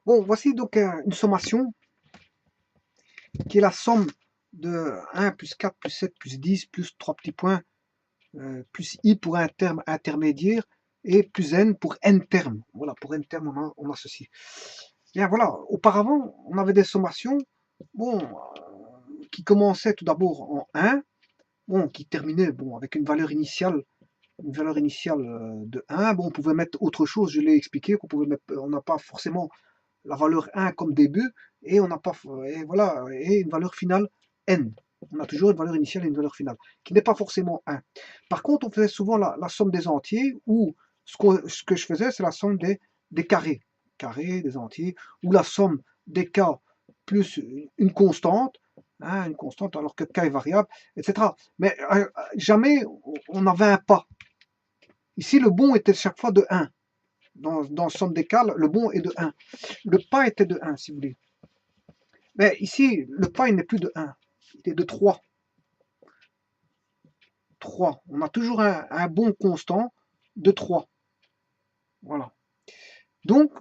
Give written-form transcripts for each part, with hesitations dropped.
Bon, voici donc une sommation qui est la somme de 1 plus 4 plus 7 plus 10 plus 3 petits points plus i pour un terme intermédiaire et plus n pour n termes. Voilà, pour n termes, on a ceci. Bien voilà, auparavant, on avait des sommations bon, qui commençaient tout d'abord en 1, bon, qui terminaient bon, avec une valeur initiale de 1. Bon, on pouvait mettre autre chose, je l'ai expliqué, qu'on pouvait mettre, on n'a pas forcément la valeur 1 comme début, et on n'a pas, et voilà, et une valeur finale n. On a toujours une valeur initiale et une valeur finale, qui n'est pas forcément 1. Par contre, on faisait souvent la somme des entiers, ou ce que je faisais, c'est la somme des carrés. Carrés, des entiers, ou la somme des k plus une constante alors que k est variable, etc. Mais jamais on avait un pas. Ici, le bon était chaque fois de 1. Dans somme des cas, le bon est de 1. Le pas était de 1, si vous voulez. Mais ici, le pas, il n'est plus de 1. Il est de 3. 3. On a toujours un bon constant de 3. Voilà. Donc,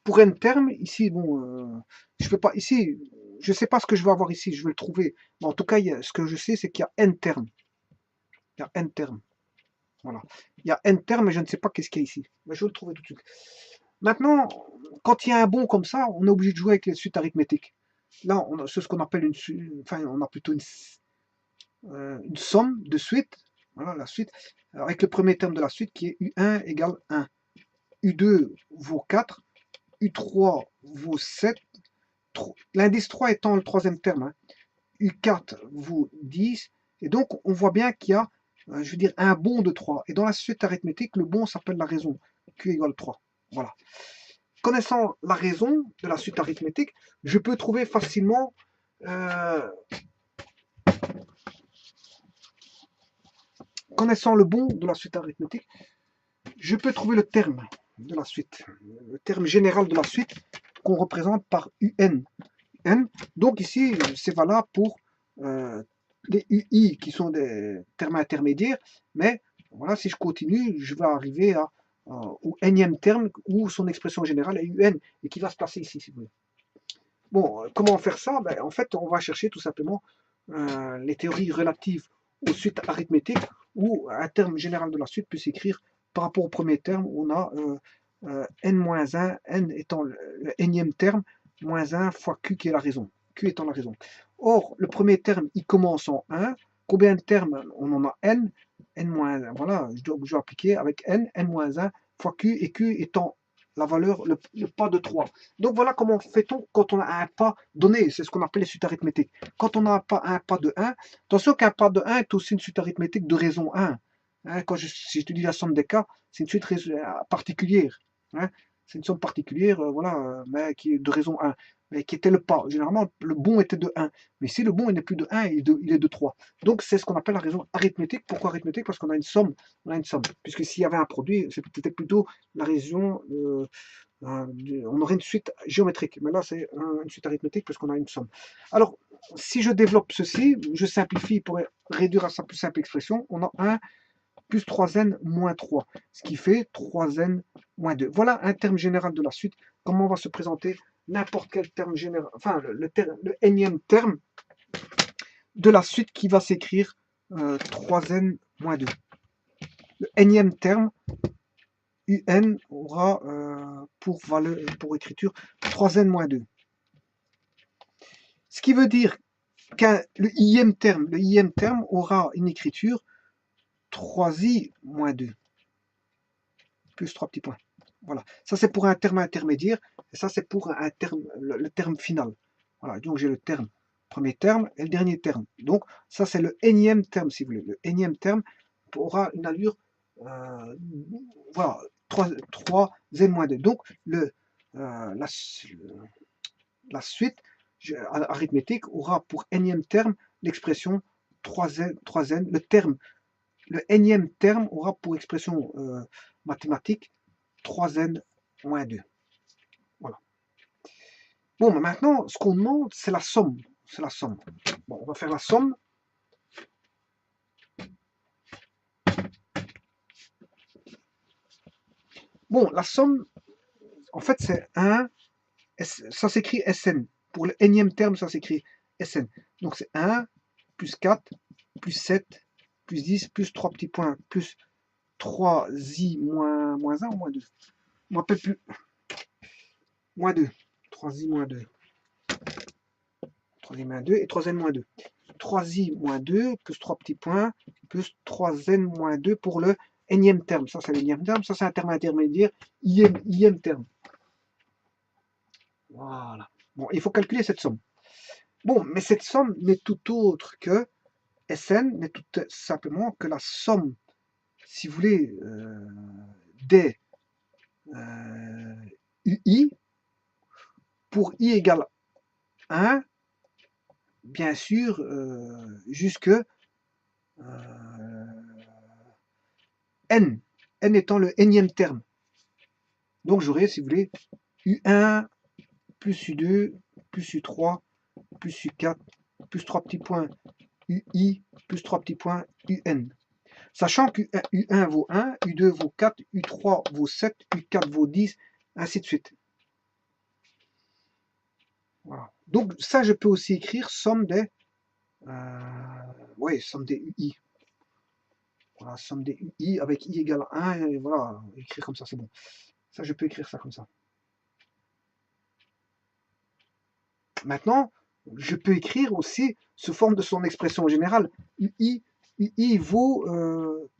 pour n terme, ici, bon, je peux pas, ici, je ne sais pas ce que je vais avoir ici, je vais le trouver. Mais en tout cas, ce que je sais, c'est qu'il y a n termes. Il y a n termes. Voilà. Il y a n termes, mais je ne sais pas qu'est-ce qu'il y a ici. Mais je vais le trouver tout de suite. Maintenant, quand il y a un bon comme ça, on est obligé de jouer avec les suites arithmétiques. Là, c'est ce qu'on appelle enfin, on a plutôt une somme de suite. Voilà, la suite. Alors, avec le premier terme de la suite qui est U1 égale 1. U2 vaut 4. U3 vaut 7. L'indice 3 étant le troisième terme. Hein. U4 vaut 10. Et donc, on voit bien qu'il y a, je veux dire, un bon de 3. Et dans la suite arithmétique, le bon s'appelle la raison. Q égale 3. Voilà. Connaissant la raison de la suite arithmétique, je peux trouver facilement connaissant le bon de la suite arithmétique, je peux trouver le terme de la suite, le terme général de la suite qu'on représente par UN. Donc ici, c'est valable pour les UI qui sont des termes intermédiaires, mais voilà, si je continue, je vais arriver au nème terme où son expression générale est UN et qui va se placer ici, si vous voulez. Bon, comment faire ça? Ben, en fait, on va chercher tout simplement les théories relatives aux suites arithmétiques où un terme général de la suite peut s'écrire par rapport au premier terme, on a n-1, n étant le énième terme, moins 1 fois q qui est la raison, q étant la raison. Or, le premier terme, il commence en 1. Combien de termes on en a n? N-1, voilà, je dois appliquer avec n-1 fois q, et q étant la valeur, le pas de 3. Donc voilà comment fait-on quand on a un pas donné, c'est ce qu'on appelle les suites arithmétiques. Quand on a un pas de 1, attention qu'un pas de 1 est aussi une suite arithmétique de raison 1. Hein, si je te dis la somme des cas, c'est une suite particulière. Hein, c'est une somme particulière, voilà, mais qui est de raison 1, mais qui était le pas. Généralement, le bon était de 1. Mais si le bon il n'est plus de 1, il est de 3. Donc c'est ce qu'on appelle la raison arithmétique. Pourquoi arithmétique? Parce qu'on a une somme. On a une somme. Puisque s'il y avait un produit, c'était plutôt la raison. On aurait une suite géométrique. Mais là, c'est une suite arithmétique parce qu'on a une somme. Alors, si je développe ceci, je simplifie pour réduire à sa plus simple expression, on a 1 plus 3n moins 3, ce qui fait 3n moins 2. Voilà un terme général de la suite. Comment va se présenter n'importe quel terme général, enfin le énième terme de la suite qui va s'écrire 3n moins 2. Le énième terme, un aura pour écriture 3n moins 2. Ce qui veut dire que le ième terme aura une écriture 3i moins 2, plus 3 petits points. Voilà, ça c'est pour un terme intermédiaire, et ça c'est pour un terme, le terme final. Voilà, donc j'ai le terme, premier terme et le dernier terme. Donc ça c'est le énième terme, si vous voulez. Le énième terme aura une allure, voilà, 3n-2. Donc la suite arithmétique aura pour énième terme l'expression 3n, le énième terme aura pour expression mathématique 3n moins 2. Voilà. Bon, mais maintenant, ce qu'on demande, c'est la somme. C'est la somme. Bon, on va faire la somme. Bon, la somme, en fait, c'est 1 ça s'écrit Sn. Pour le nème terme, ça s'écrit Sn. Donc c'est 1, plus 4, plus 7, plus 10, plus 3 petits points, plus 3i moins 1 ou moins 2. Je ne me rappelle plus. Moins 2. 3i moins 2. 3i moins 2 et 3n moins 2. 3i moins 2 plus 3 petits points plus 3n moins 2 pour le nème terme. Ça, c'est le nème terme. Ça, c'est un terme intermédiaire. Ième terme. Voilà. Bon, il faut calculer cette somme. Bon, mais cette somme n'est tout autre que Sn, n'est tout simplement que la somme, si vous voulez, des UI pour I égale 1, bien sûr, jusque n, n étant le nème terme. Donc j'aurai, si vous voulez, U1 plus U2 plus U3 plus U4 plus 3 petits points UI plus 3 petits points UN. Sachant que U1 vaut 1, U2 vaut 4, U3 vaut 7, U4 vaut 10, ainsi de suite. Voilà. Donc ça, je peux aussi écrire somme des, somme des UI. Voilà, somme des UI avec I égale 1, et voilà, écrire comme ça, c'est bon. Ça, je peux écrire ça comme ça. Maintenant, je peux écrire aussi sous forme de son expression générale. UI vaut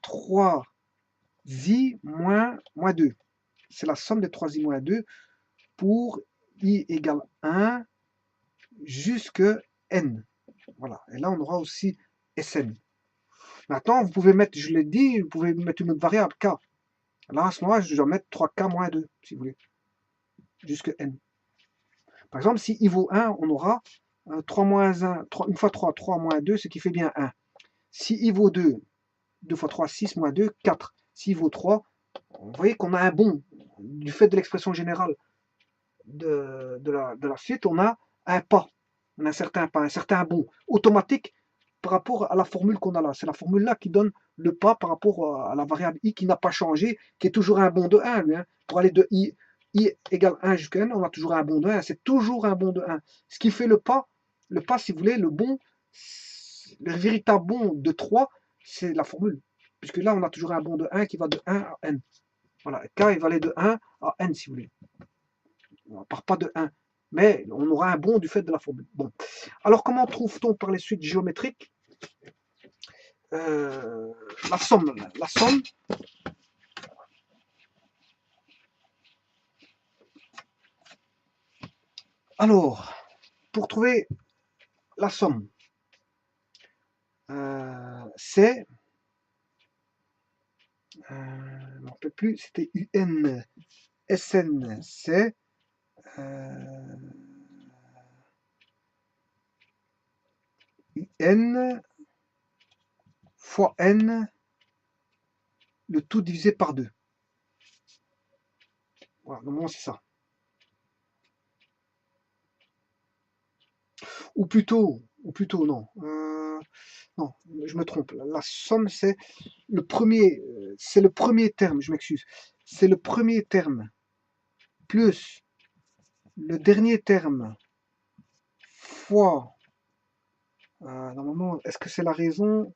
3i moins 2. C'est la somme de 3i moins 2 pour i égale 1 jusque n. Voilà. Et là, on aura aussi Sn. Maintenant, vous pouvez mettre, je l'ai dit, vous pouvez mettre une autre variable, k. Là, à ce moment-là, je dois mettre 3k moins 2, si vous voulez, jusque n. Par exemple, si i vaut 1, on aura 3 moins 1, 3, une fois 3, 3 moins 2, ce qui fait bien 1. Si i vaut 2, 2 fois 3, 6 moins 2, 4. Si i vaut 3, vous voyez qu'on a un bon. Du fait de l'expression générale de la suite, on a un pas. On a un certain pas, un certain bon automatique par rapport à la formule qu'on a là. C'est la formule là qui donne le pas par rapport à la variable i qui n'a pas changé, qui est toujours un bon de 1. Lui, hein. Pour aller de i égale 1 jusqu'à n, on a toujours un bon de 1. C'est toujours un bon de 1. Ce qui fait le pas, si vous voulez, le bon, le véritable bon de 3, c'est la formule. Puisque là, on a toujours un bon de 1 qui va de 1 à n. Voilà, k il va aller de 1 à n, si vous voulez. On ne part pas de 1. Mais on aura un bon du fait de la formule. Bon. Alors, comment trouve-t-on par les suites géométriques la somme? La somme, alors, pour trouver la somme, c'est, je ne me rappelle plus, c'était UN, SN, c'est UN fois N, le tout divisé par 2. Voilà, normalement c'est ça. Ou plutôt non. Non, je me trompe. La somme, c'est le premier terme, je m'excuse. C'est le premier terme plus le dernier terme fois. Normalement, est-ce que c'est la raison?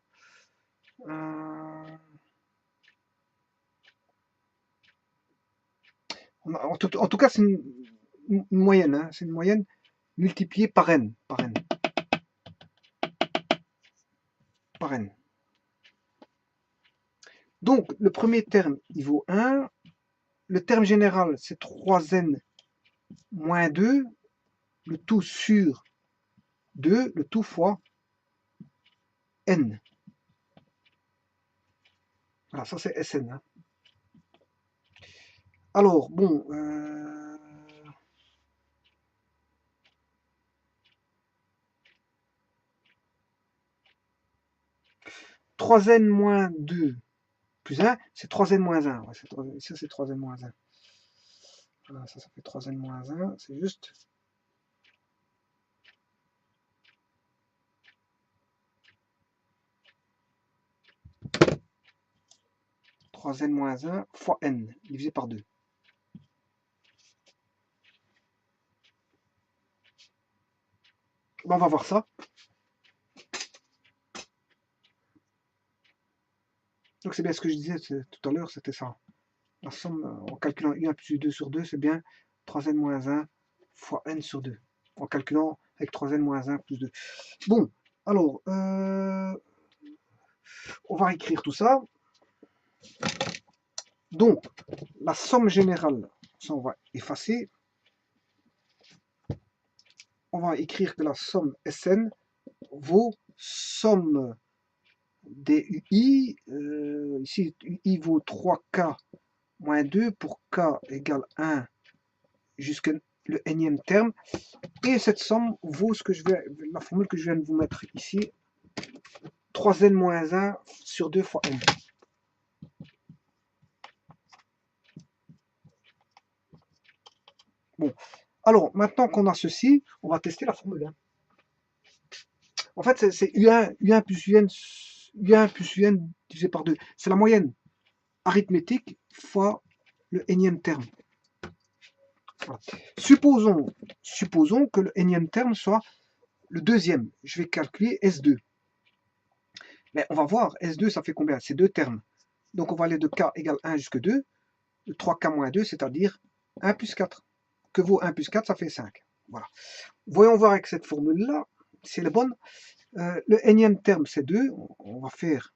En tout cas, c'est une moyenne. Hein, c'est une moyenne multipliée par n. Par n. Par n. Donc, le premier terme, il vaut 1. Le terme général, c'est 3n moins 2. Le tout sur 2, le tout fois n. Voilà, ça c'est Sn. Hein. Alors, bon, 3n moins 2 plus 1, c'est 3n moins 1. Ouais, ça, c'est 3n moins 1. Voilà, ça fait 3n moins 1, c'est juste. n moins 1 fois n, divisé par 2. On va voir ça. Donc c'est bien ce que je disais tout à l'heure, c'était ça. La somme, en calculant U1 plus U2 sur 2, c'est bien 3n moins 1 fois n sur 2. En calculant avec 3n moins 1 plus 2. Bon, alors, on va écrire tout ça. Donc, la somme générale, ça on va effacer. On va écrire que la somme Sn vaut somme des UI. Ici, UI vaut 3K moins 2 pour K égale 1 jusqu'à le nème terme. Et cette somme vaut ce que la formule que je viens de vous mettre ici. 3n moins 1 sur 2 fois n. Bon, alors maintenant qu'on a ceci, on va tester la formule. En fait, c'est U1 plus UN divisé par 2. C'est la moyenne arithmétique fois le nème terme. Voilà. Supposons que le nème terme soit le deuxième. Je vais calculer S2. Mais on va voir, S2, ça fait combien? C'est deux termes. Donc on va aller de K égale 1 jusqu'à 2. De 3K moins 2, c'est-à-dire 1 plus 4. Que vaut 1 plus 4? Ça fait 5. Voilà. Voyons voir avec cette formule-là, si elle est bonne. Le nème terme, c'est 2. On va faire,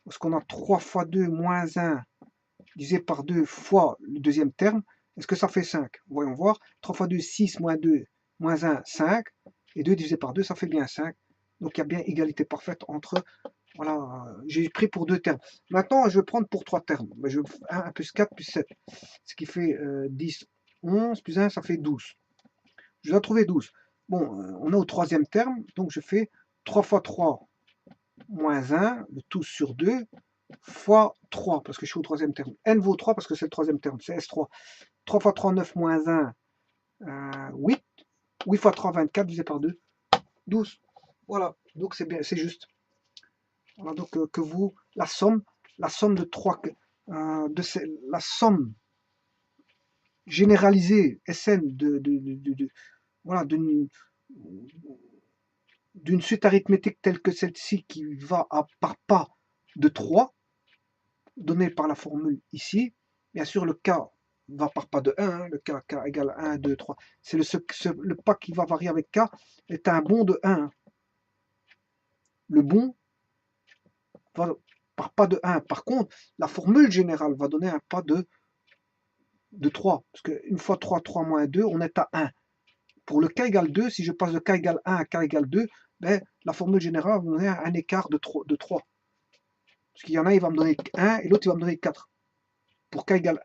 parce qu'on a 3 fois 2 moins 1 divisé par 2 fois le deuxième terme. Est-ce que ça fait 5? Voyons voir. 3 fois 2, 6 moins 2 moins 1, 5. Et 2 divisé par 2, ça fait bien 5. Donc il y a bien égalité parfaite entre... Voilà, j'ai pris pour deux termes. Maintenant, je vais prendre pour trois termes. Je vais 1 plus 4 plus 7. Ce qui fait 10, 11, plus 1, ça fait 12. Je dois trouver 12. Bon, on est au troisième terme, donc je fais 3 fois 3 moins 1, le tout sur 2, fois 3, parce que je suis au troisième terme. N vaut 3 parce que c'est le troisième terme, c'est S3. 3 fois 3, 9 moins 1, 8. 8 fois 3, 24, divisé par 2, 12. Voilà, donc c'est bien, c'est juste. Voilà, donc que vous, la somme de 3, la somme généralisée SN voilà, d'une suite arithmétique telle que celle-ci qui va par pas de 3, donnée par la formule ici. Bien sûr, le K va par pas de 1, hein, le K égale 1, 2, 3. C'est le pas qui va varier avec K est un bond de 1. Le bond va par pas de 1. Par contre, la formule générale va donner un pas de 3. Parce qu'une fois 3, 3 moins 2, on est à 1. Pour le K égale 2, si je passe de K égale 1 à K égale 2, ben, la formule générale va me donner un écart de 3. Parce qu'il y en a, il va me donner 1 et l'autre, il va me donner 4. Pour K égale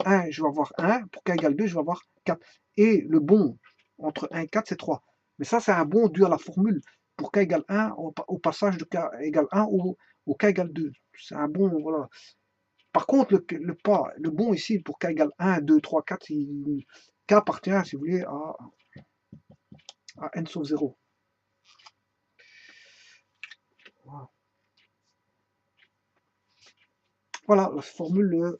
1, je vais avoir 1. Pour K égale 2, je vais avoir 4. Et le bond entre 1 et 4, c'est 3. Mais ça, c'est un bond dû à la formule. Pour K égale 1, au passage de K égale 1 au K égale 2. C'est un bond, voilà. Par contre, le bond ici, pour K égale 1, 2, 3, 4, K appartient, si vous voulez, à n sauf 0. Voilà la formule.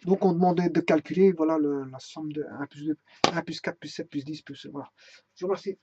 Donc on demandait de calculer voilà, la somme de 1 plus 2, 1 plus 4 plus 7 plus 10 plus... Voilà. Je vous remercie.